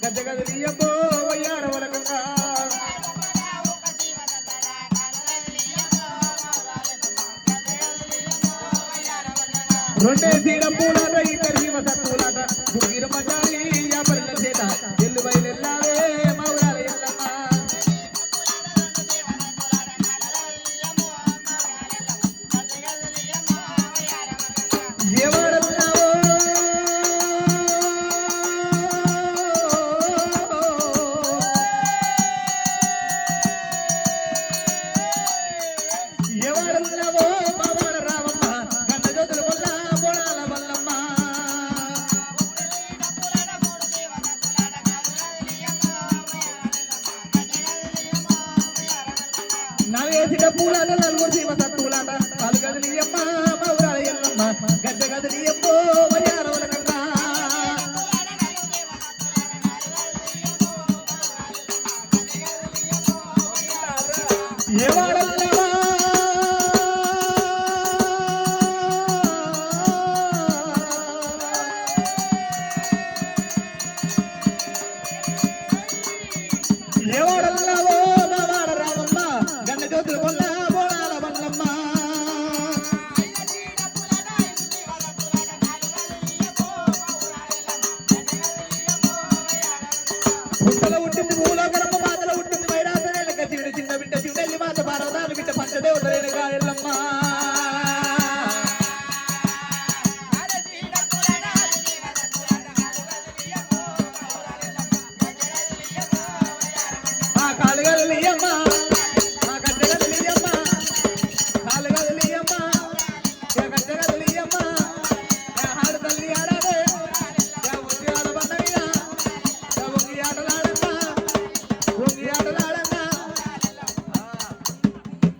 గజగజలియమ్మో వయ్యారవలకంగా రెండే తీర పూలాట ఇద్దరు శివ సత్తులాట గుగిర మజాలి యాపరిల చేత ఎల్లు బయలెల్లావే మౌరాల ఎల్లమ్మ ఎవరన్నావో ఎవరన్నావో బాబాల రావమ్మ గండ జ్యోతుల వల్ల బోనాల వల్లమ్మ నవేసిన పూలాట నలుగురు శివ సత్తులాట కాలు గదిలియమ్మ మౌరాల ఎల్లమ్మ గడ్డ గదిలియమ్మో వయ్యారవలకంగా ఎవరన్నావా ఎవరన్నావో బావాడ రామమ్మ గండ జ్యోతుల వల్ల బోనాల వల్లమ్మ పుట్టల